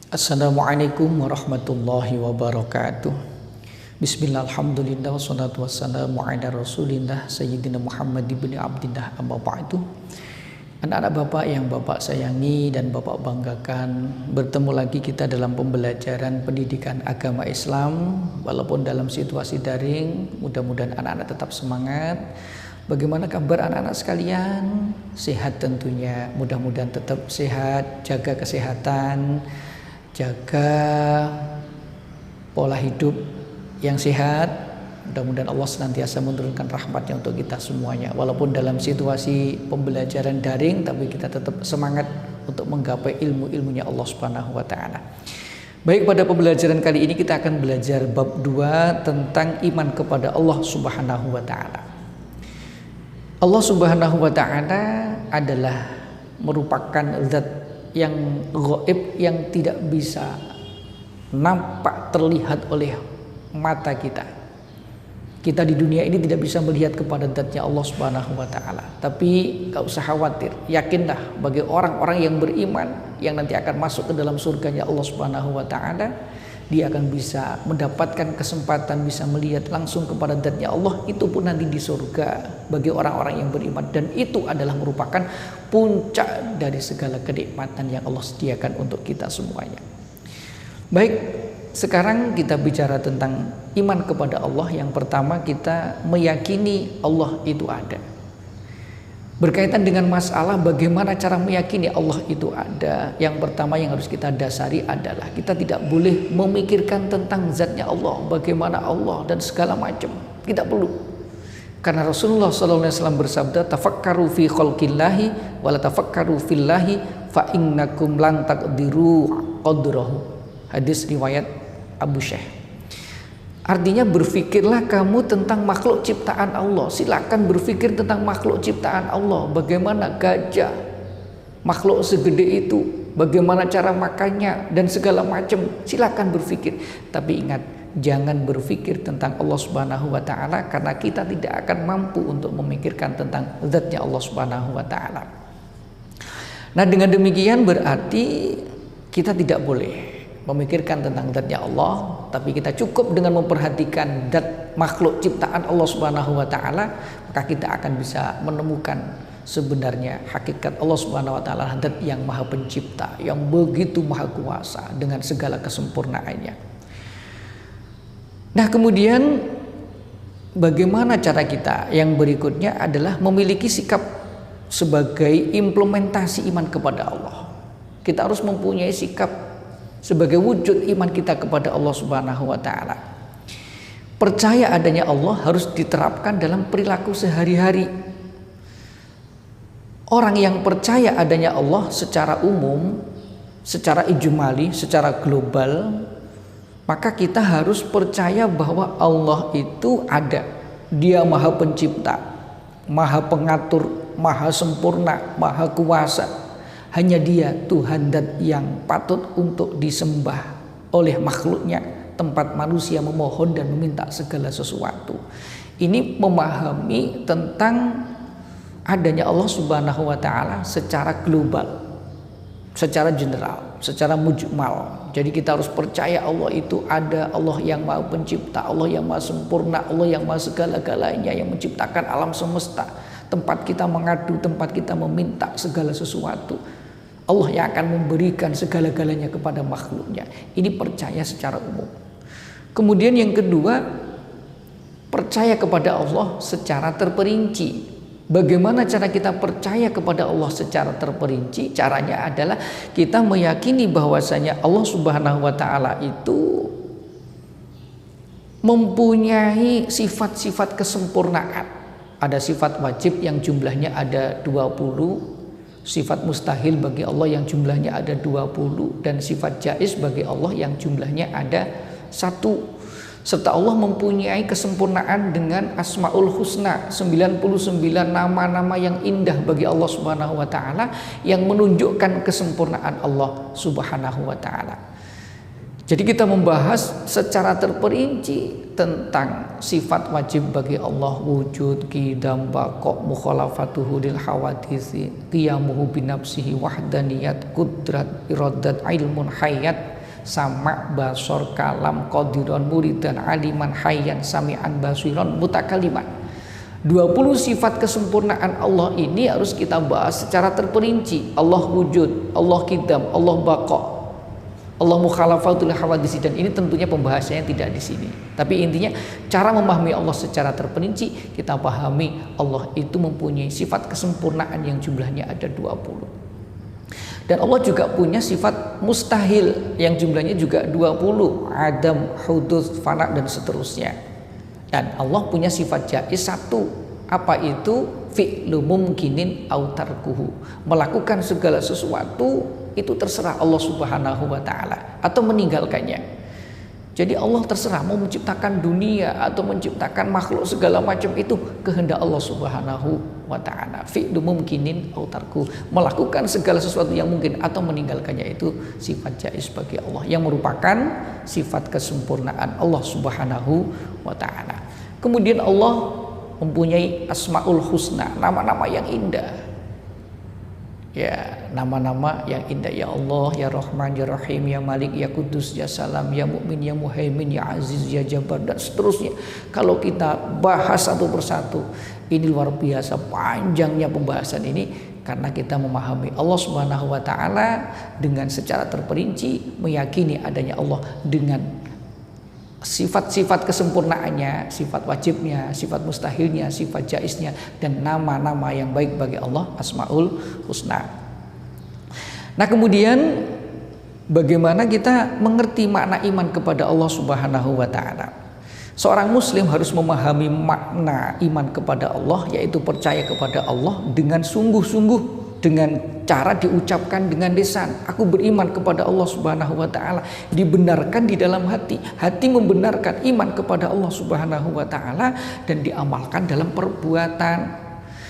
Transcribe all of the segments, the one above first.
Assalamualaikum warahmatullahi wabarakatuh. Bismillah, alhamdulillah, wassalatu wassalamu ala rasulillah Sayyidina Muhammad ibn Abdillah, amma ba'du. Anak-anak Bapak yang Bapak sayangi dan Bapak banggakan, bertemu lagi kita dalam pembelajaran pendidikan agama Islam. Walaupun dalam situasi daring, mudah-mudahan anak-anak tetap semangat. Bagaimana kabar anak-anak sekalian? Sehat tentunya, mudah-mudahan tetap sehat, jaga kesehatan, jaga pola hidup yang sehat. Mudah-mudahan Allah senantiasa menurunkan rahmatnya untuk kita semuanya. Walaupun dalam situasi pembelajaran daring, tapi kita tetap semangat untuk menggapai ilmu-ilmunya Allah Subhanahu wa Ta'ala. Baik, pada pembelajaran kali ini kita akan belajar bab 2 tentang iman kepada Allah Subhanahu wa Ta'ala. Allah Subhanahu wa Ta'ala adalah merupakan zat yang gaib, yang tidak bisa nampak terlihat oleh mata kita. Kita di dunia ini tidak bisa melihat kepada zatnya Allah Subhanahu wa Ta'ala. Tapi gak usah khawatir, yakinlah bagi orang-orang yang beriman yang nanti akan masuk ke dalam surganya Allah Subhanahu wa Ta'ala, dia akan bisa mendapatkan kesempatan bisa melihat langsung kepada zatnya Allah. Itu pun nanti di surga bagi orang-orang yang beriman, dan itu adalah merupakan puncak dari segala kenikmatan yang Allah sediakan untuk kita semuanya. Baik, sekarang kita bicara tentang iman kepada Allah. Yang pertama, kita meyakini Allah itu ada. Berkaitan dengan masalah bagaimana cara meyakini Allah itu ada, yang pertama yang harus kita dasari adalah kita tidak boleh memikirkan tentang zatnya Allah, bagaimana Allah dan segala macam. Tidak perlu. Karena Rasulullah SAW bersabda, tafakkaru fi khalqillahi wa la tafakkaru fillahi fa innakum lan taqdiru qadrahu. Hadis riwayat Abu Syekh. Artinya berpikirlah kamu tentang makhluk ciptaan Allah. Silakan berpikir tentang makhluk ciptaan Allah. Bagaimana gajah, makhluk segede itu, bagaimana cara makannya dan segala macam. Silakan berpikir. Tapi ingat, jangan berpikir tentang Allah Subhanahu wa Ta'ala, karena kita tidak akan mampu untuk memikirkan tentang zatnya Allah Subhanahu wa Ta'ala. Nah, dengan demikian berarti kita tidak boleh memikirkan tentang zatnya Allah, tapi kita cukup dengan memperhatikan zat makhluk ciptaan Allah Subhanahu wa Ta'ala, maka kita akan bisa menemukan sebenarnya hakikat Allah Subhanahu wa Ta'ala, zat yang maha pencipta, yang begitu maha kuasa dengan segala kesempurnaannya. Nah, kemudian bagaimana cara kita? Yang berikutnya adalah memiliki sikap sebagai implementasi iman kepada Allah. Kita harus mempunyai sikap sebagai wujud iman kita kepada Allah Subhanahu wa Ta'ala. Percaya adanya Allah harus diterapkan dalam perilaku sehari-hari. Orang yang percaya adanya Allah secara umum, secara ijmali, secara global, maka kita harus percaya bahwa Allah itu ada. Dia maha pencipta, maha pengatur, maha sempurna, maha kuasa. Hanya Dia Tuhan dan yang patut untuk disembah oleh makhluknya, tempat manusia memohon dan meminta segala sesuatu. Ini memahami tentang adanya Allah Subhanahu wa Ta'ala secara global, secara general, secara mujmal. Jadi kita harus percaya Allah itu ada, Allah yang maha pencipta, Allah yang maha sempurna, Allah yang maha segala-galanya, yang menciptakan alam semesta, tempat kita mengadu, tempat kita meminta segala sesuatu. Allah yang akan memberikan segala-galanya kepada makhluknya. Ini percaya secara umum. Kemudian yang kedua, percaya kepada Allah secara terperinci. Bagaimana cara kita percaya kepada Allah secara terperinci? Caranya adalah kita meyakini bahwasanya Allah Subhanahu wa Ta'ala itu mempunyai sifat-sifat kesempurnaan. Ada sifat wajib yang jumlahnya ada 20, sifat mustahil bagi Allah yang jumlahnya ada 20, dan sifat jaiz bagi Allah yang jumlahnya ada 1. Serta Allah mempunyai kesempurnaan dengan Asmaul Husna, 99 nama-nama yang indah bagi Allah Subhanahu wa Ta'ala, yang menunjukkan kesempurnaan Allah Subhanahu wa Ta'ala. Jadi kita membahas secara terperinci tentang sifat wajib bagi Allah: wujud, qidam, baqa, mukhalafatuhu lil hawaditsi, qiyamuhu binafsihi, wahdaniyat, qudrat, iradat, ilmun, hayat, sama, basor, kalam, qadiran, muridan, aliman, hayyan, sami'an, basiran, mutakaliman. 20 sifat kesempurnaan Allah ini harus kita bahas secara terperinci. Allah wujud, Allah qidam, Allah baqa, Allah mukhalafatul hawadisi, dan ini tentunya pembahasannya tidak di sini. Tapi intinya cara memahami Allah secara terperinci, kita pahami Allah itu mempunyai sifat kesempurnaan yang jumlahnya ada 20. Dan Allah juga punya sifat mustahil yang jumlahnya juga 20, adam, hudud, fana, dan seterusnya. Dan Allah punya sifat jaiz satu, apa itu? Fi'lu mumkinin au tarkuhu, melakukan segala sesuatu itu terserah Allah Subhanahu wa taala atau meninggalkannya. Jadi Allah terserah mau menciptakan dunia atau menciptakan makhluk segala macam, itu kehendak Allah Subhanahu wa taala. Fi'lu mumkinin au tarkuhu, melakukan segala sesuatu yang mungkin atau meninggalkannya, itu sifat jaiz bagi Allah yang merupakan sifat kesempurnaan Allah Subhanahu wa taala. Kemudian Allah mempunyai asmaul husna, nama-nama yang indah. Ya, nama-nama yang indah. Ya Allah, ya Rahman, ya Rahim, ya Malik, ya Kudus, ya Salam, ya Mukmin, ya Muhaimin, ya Aziz, ya Jabbar, dan seterusnya. Kalau kita bahas satu persatu, ini luar biasa panjangnya pembahasan ini, karena kita memahami Allah Subhanahu wa taala dengan secara terperinci, meyakini adanya Allah dengan sifat-sifat kesempurnaannya, sifat wajibnya, sifat mustahilnya, sifat jaiznya, dan nama-nama yang baik bagi Allah, asmaul husna. Nah, kemudian bagaimana kita mengerti makna iman kepada Allah Subhanahu wa taala? Seorang muslim harus memahami makna iman kepada Allah, yaitu percaya kepada Allah dengan sungguh-sungguh, dengan cara diucapkan dengan lisan. Aku beriman kepada Allah Subhanahu wa taala, dibenarkan di dalam hati. Hati membenarkan iman kepada Allah Subhanahu wa taala dan diamalkan dalam perbuatan.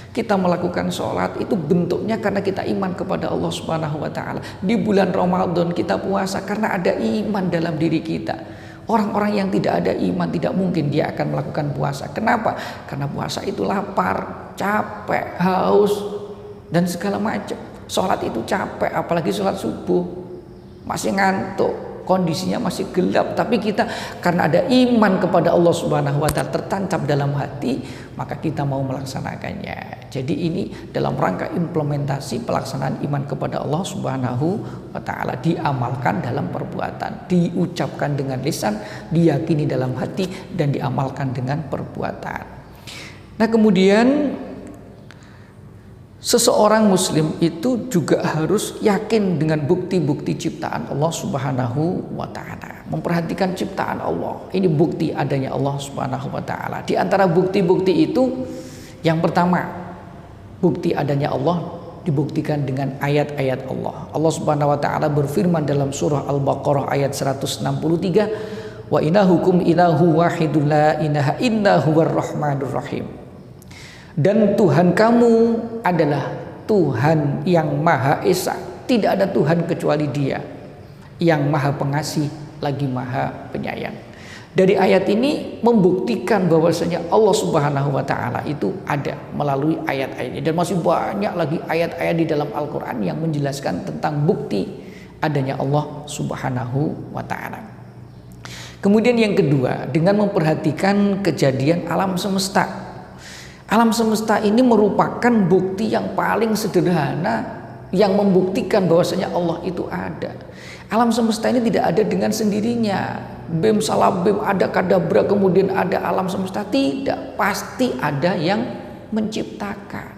Kita melakukan sholat itu bentuknya karena kita iman kepada Allah Subhanahu wa taala. Di bulan Ramadan kita puasa karena ada iman dalam diri kita. Orang-orang yang tidak ada iman tidak mungkin dia akan melakukan puasa. Kenapa? Karena puasa itu lapar, capek, haus, dan segala macam. Sholat itu capek, apalagi sholat subuh, masih ngantuk, kondisinya masih gelap, tapi kita karena ada iman kepada Allah Subhanahu wa taala tertancap dalam hati, maka kita mau melaksanakannya. Jadi ini dalam rangka implementasi pelaksanaan iman kepada Allah Subhanahu wa taala, diamalkan dalam perbuatan, diucapkan dengan lisan, diyakini dalam hati, dan diamalkan dengan perbuatan. Nah, kemudian seseorang muslim itu juga harus yakin dengan bukti-bukti ciptaan Allah Subhanahu wa taala. Memperhatikan ciptaan Allah. Ini bukti adanya Allah Subhanahu wa taala. Di antara bukti-bukti itu, yang pertama, bukti adanya Allah dibuktikan dengan ayat-ayat Allah. Allah Subhanahu wa taala berfirman dalam surah Al-Baqarah ayat 163, "Wa inahukum ilahu wahidun la ilaha illa huwar rahmanur rahim." Dan Tuhan kamu adalah Tuhan yang Maha Esa. Tidak ada Tuhan kecuali Dia, yang Maha Pengasih lagi Maha Penyayang. Dari ayat ini membuktikan bahwasanya Allah Subhanahu wa taala itu ada melalui ayat-ayat ini, dan masih banyak lagi ayat-ayat di dalam Al-Qur'an yang menjelaskan tentang bukti adanya Allah Subhanahu wa taala. Kemudian yang kedua, dengan memperhatikan kejadian alam semesta. Alam semesta ini merupakan bukti yang paling sederhana yang membuktikan bahwasanya Allah itu ada. Alam semesta ini tidak ada dengan sendirinya. Bim salah bim, ada kadabra kemudian ada alam semesta. Tidak, pasti ada yang menciptakan.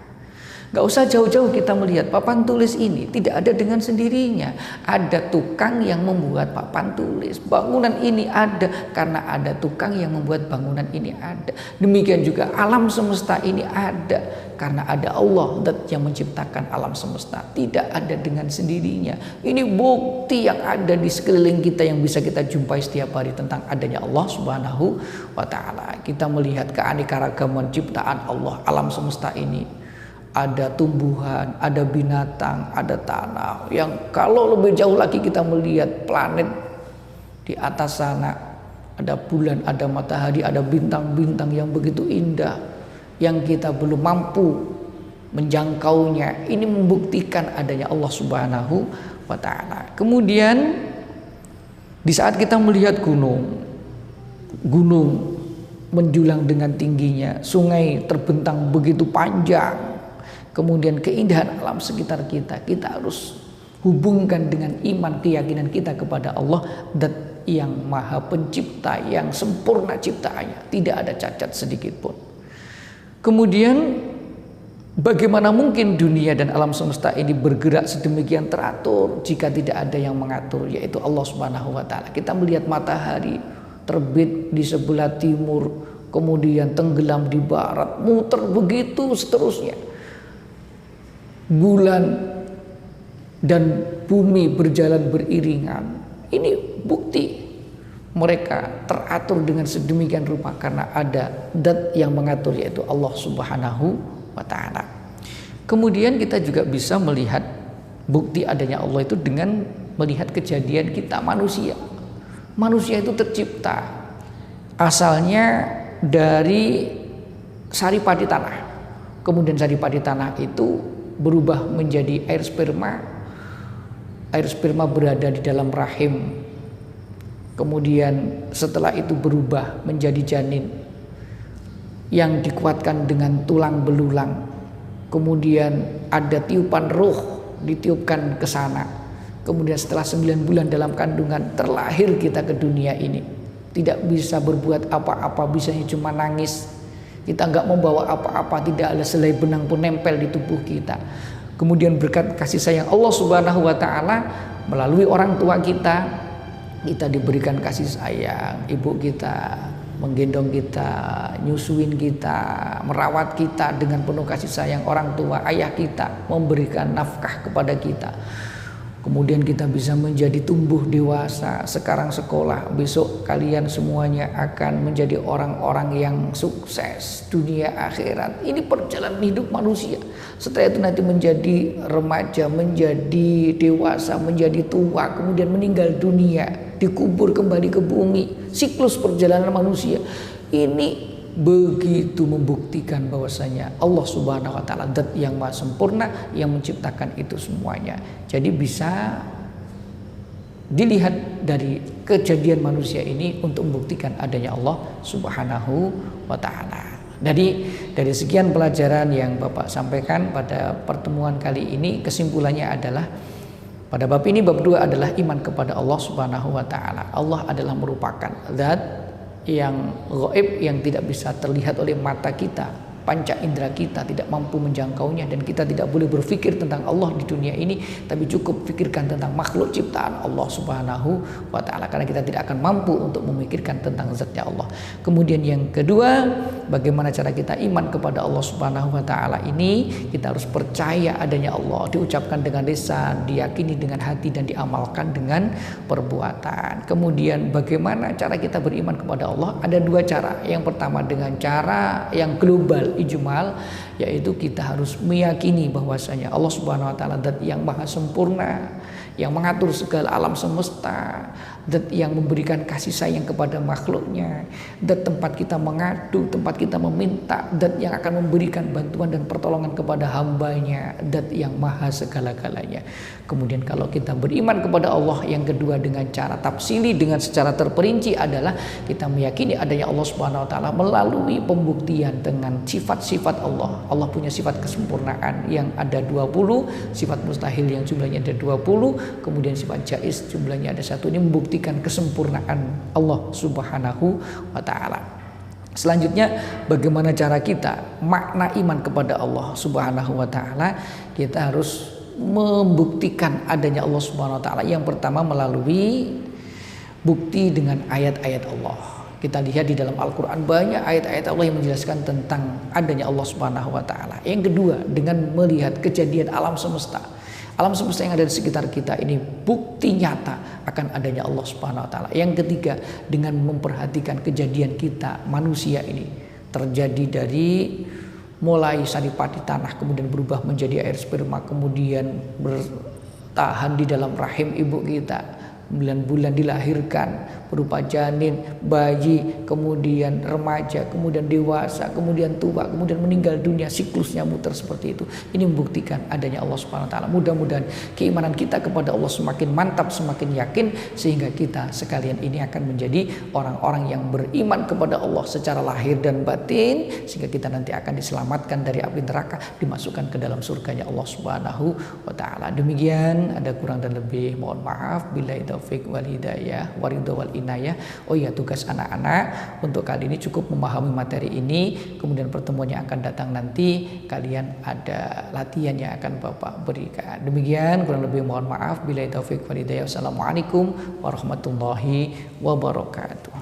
Gak usah jauh-jauh kita melihat papan tulis ini, tidak ada dengan sendirinya. Ada tukang yang membuat papan tulis. Bangunan ini ada karena ada tukang yang membuat bangunan ini ada. Demikian juga alam semesta ini ada karena ada Allah yang menciptakan alam semesta. Tidak ada dengan sendirinya. Ini bukti yang ada di sekeliling kita yang bisa kita jumpai setiap hari tentang adanya Allah Subhanahu wa taala. Kita melihat keanekaragaman ciptaan Allah, alam semesta ini. Ada tumbuhan, ada binatang, ada tanah. Yang kalau lebih jauh lagi kita melihat planet di atas sana, ada bulan, ada matahari, ada bintang-bintang yang begitu indah, yang kita belum mampu menjangkaunya. Ini membuktikan adanya Allah Subhanahu wa taala. Kemudian Di saat kita melihat gunung menjulang dengan tingginya, sungai terbentang begitu panjang, kemudian keindahan alam sekitar kita, kita harus hubungkan dengan iman, keyakinan kita kepada Allah, zat yang maha pencipta, yang sempurna ciptaannya, tidak ada cacat sedikit pun. Kemudian bagaimana mungkin dunia dan alam semesta ini bergerak sedemikian teratur jika tidak ada yang mengatur, yaitu Allah Subhanahu wa taala. Kita melihat matahari terbit di sebelah timur, kemudian tenggelam di barat, muter begitu seterusnya. Bulan dan bumi berjalan beriringan. Ini bukti mereka teratur dengan sedemikian rupa karena ada zat yang mengatur, yaitu Allah Subhanahu wa ta'ala. Kemudian kita juga bisa melihat bukti adanya Allah itu dengan melihat kejadian kita manusia. Manusia itu tercipta asalnya dari saripati tanah. Kemudian saripati tanah itu berubah menjadi air sperma. Air sperma berada di dalam rahim. Kemudian setelah itu berubah menjadi janin yang dikuatkan dengan tulang belulang. Kemudian ada tiupan roh, ditiupkan ke sana. Kemudian setelah 9 bulan dalam kandungan terlahir kita ke dunia ini. Tidak bisa berbuat apa-apa, bisanya cuma nangis. Kita nggak membawa apa-apa, tidak ada selai benang pun nempel di tubuh kita. Kemudian berkat kasih sayang Allah Subhanahu wa ta'ala melalui orang tua kita diberikan kasih sayang. Ibu kita menggendong kita, nyusuin kita, merawat kita dengan penuh kasih sayang. Orang tua, ayah kita memberikan nafkah kepada kita. Kemudian kita bisa menjadi tumbuh dewasa, sekarang sekolah, besok kalian semuanya akan menjadi orang-orang yang sukses dunia akhirat. Ini perjalanan hidup manusia. Setelah itu nanti menjadi remaja, menjadi dewasa, menjadi tua, kemudian meninggal dunia, dikubur kembali ke bumi. Siklus perjalanan manusia ini begitu membuktikan bahwasanya Allah Subhanahu wa taala zat yang maha sempurna yang menciptakan itu semuanya. Jadi bisa dilihat dari kejadian manusia ini untuk membuktikan adanya Allah Subhanahu wa taala. Dari sekian pelajaran yang Bapak sampaikan pada pertemuan kali ini, kesimpulannya adalah pada bab ini, bab 2 adalah iman kepada Allah Subhanahu wa taala. Allah adalah merupakan zat yang gaib, yang tidak bisa terlihat oleh mata kita, panca indera kita tidak mampu menjangkaunya, dan kita tidak boleh berpikir tentang Allah di dunia ini, tapi cukup pikirkan tentang makhluk ciptaan Allah Subhanahu wa ta'ala, karena kita tidak akan mampu untuk memikirkan tentang zatnya Allah. Kemudian yang kedua, bagaimana cara kita iman kepada Allah Subhanahu wa ta'ala ini? Kita harus percaya adanya Allah, diucapkan dengan lisan, diyakini dengan hati, dan diamalkan dengan perbuatan. Kemudian bagaimana cara kita beriman kepada Allah? Ada 2 cara. Yang pertama dengan cara yang global, ijmal, yaitu kita harus meyakini bahwasanya Allah Subhanahu wa taala zat yang maha sempurna, yang mengatur segala alam semesta, zat yang memberikan kasih sayang kepada makhluknya, zat tempat kita mengadu, tempat kita meminta, zat yang akan memberikan bantuan dan pertolongan kepada hambanya, zat yang maha segala-galanya. Kemudian kalau kita beriman kepada Allah, yang kedua dengan cara tafsili, dengan secara terperinci adalah kita meyakini adanya Allah Subhanahu wa taala melalui pembuktian dengan sifat-sifat Allah. Allah punya sifat kesempurnaan yang ada 20, sifat mustahil yang jumlahnya ada 20, kemudian sifat jaiz jumlahnya ada 1. Ini membuktikan kesempurnaan Allah Subhanahu wa taala. Selanjutnya, bagaimana cara kita makna iman kepada Allah Subhanahu wa taala? Kita harus membuktikan adanya Allah Subhanahu wa taala. Yang pertama melalui bukti dengan ayat-ayat Allah. Kita lihat di dalam Al-Quran banyak ayat-ayat Allah yang menjelaskan tentang adanya Allah Subhanahu wa ta'ala. Yang kedua, dengan melihat kejadian alam semesta. Alam semesta yang ada di sekitar kita ini bukti nyata akan adanya Allah Subhanahu wa ta'ala. Yang ketiga, dengan memperhatikan kejadian kita manusia ini. Terjadi dari mulai saripati tanah, kemudian berubah menjadi air sperma, kemudian bertahan di dalam rahim ibu kita, 9 bulan dilahirkan berupa janin, bayi, kemudian remaja, kemudian dewasa, kemudian tua, kemudian meninggal dunia, siklusnya muter seperti itu. Ini membuktikan adanya Allah Subhanahu wa taala. Mudah-mudahan keimanan kita kepada Allah semakin mantap, semakin yakin, sehingga kita sekalian ini akan menjadi orang-orang yang beriman kepada Allah secara lahir dan batin, sehingga kita nanti akan diselamatkan dari api neraka, dimasukkan ke dalam surganya Allah Subhanahu wa taala. Demikian, ada kurang dan lebih mohon maaf. Billahi taufik wal hidayah waridho wal inayah. Oh ya, tugas anak-anak untuk kali ini cukup memahami materi ini. Kemudian pertemuan yang akan datang nanti kalian ada latihan yang akan Bapak berikan. Demikian, kurang lebih mohon maaf. Billahi taufik wal hidayah. Wassalamualaikum warahmatullahi wabarakatuh.